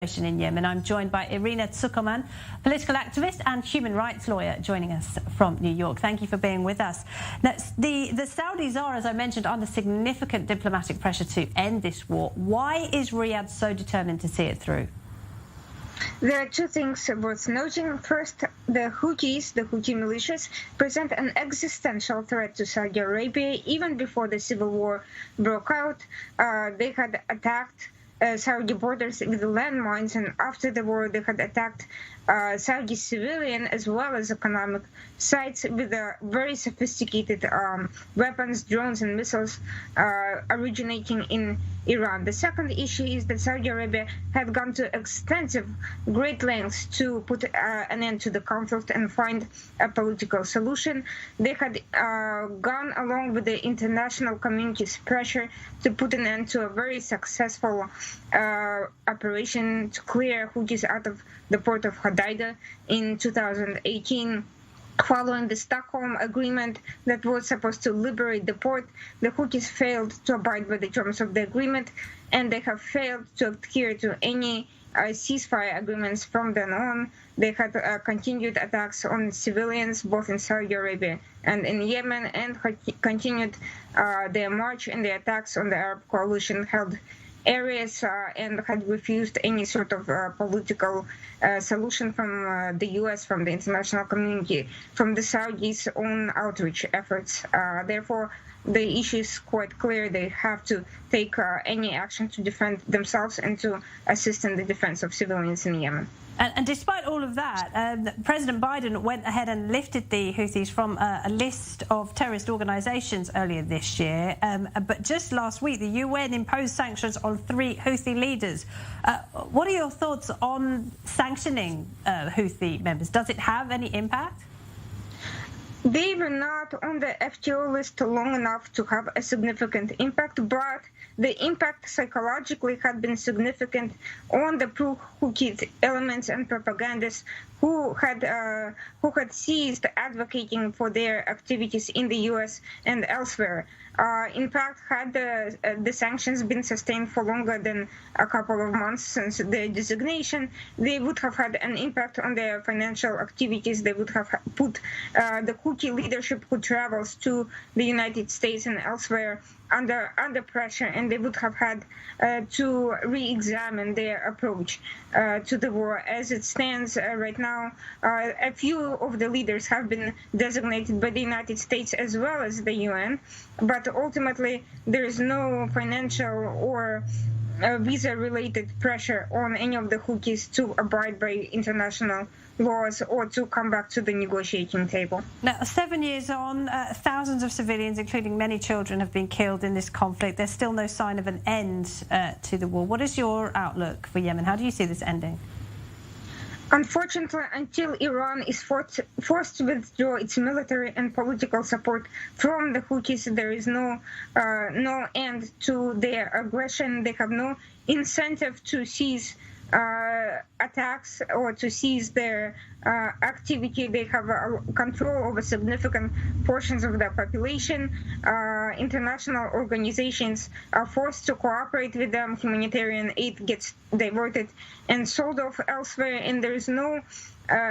In Yemen. I'm joined by Irina Tsukoman, political activist and human rights lawyer, joining us from New York. Thank you for being with us. Now, the Saudis are, as I mentioned, under significant diplomatic pressure to end this war. Why is Riyadh so determined to see it through? There are two things worth noting. First, the Houthis, the Houthi militias, present an existential threat to Saudi Arabia. Even before the civil war broke out, they had attacked Saudi borders with landmines, and after the war they had attacked Saudi civilian as well as economic sites with very sophisticated weapons, drones and missiles originating in Iran. The second issue is that Saudi Arabia had gone to great lengths to put an end to the conflict and find a political solution. They had gone along with the international community's pressure to put an end to a very successful operation to clear Houthis out of the port of Hodeida in 2018. Following the Stockholm Agreement that was supposed to liberate the port, the Houthis failed to abide by the terms of the agreement, and they have failed to adhere to any ceasefire agreements from then on. They had continued attacks on civilians both in Saudi Arabia and in Yemen, and continued their march and the attacks on the Arab coalition-held areas and had refused any sort of political solution from the U.S., from the international community, from the Saudis' own outreach efforts. Therefore, the issue is quite clear. They have to take any action to defend themselves and to assist in the defense of civilians in Yemen. And despite all of that, President Biden went ahead and lifted the Houthis from a list of terrorist organisations earlier this year. But just last week, the UN imposed sanctions on 3 Houthi leaders. What are your thoughts on sanctioning Houthi members? Does it have any impact? They were not on the FTO list long enough to have a significant impact, but the impact psychologically had been significant on the pro-Houthi elements and propagandists who had ceased advocating for their activities in the U.S. and elsewhere. In fact, had the sanctions been sustained for longer than a couple of months since their designation, they would have had an impact on their financial activities. They would have put the Houthi leadership who travels to the United States and elsewhere under pressure, and they would have had to re-examine their approach to the war. As it stands right now, a few of the leaders have been designated by the United States as well as the UN, but ultimately there is no financial or visa-related pressure on any of the Houthis to abide by international laws or to come back to the negotiating table. Now, 7 years on, thousands of civilians, including many children, have been killed in this conflict. There's still no sign of an end to the war. What is your outlook for Yemen? How do you see this ending? Unfortunately, until Iran is forced to withdraw its military and political support from the Houthis, there is no end to their aggression. They have no incentive to cease attacks or to cease their activity. They have control over significant portions of the population. International organizations are forced to cooperate with them. Humanitarian aid gets diverted and sold off elsewhere, and there is no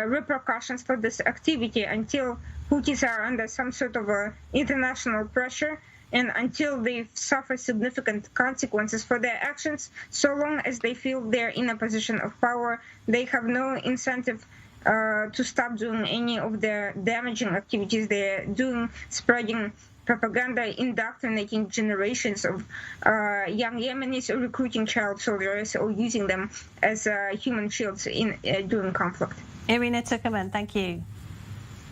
repercussions for this activity until Houthis are under some sort of international pressure, and until they suffer significant consequences for their actions. So long as they feel they're in a position of power, they have no incentive to stop doing any of the damaging activities they're doing, spreading propaganda, indoctrinating generations of young Yemenis, or recruiting child soldiers, or using them as human shields during conflict. Irina Tsukoman, thank you.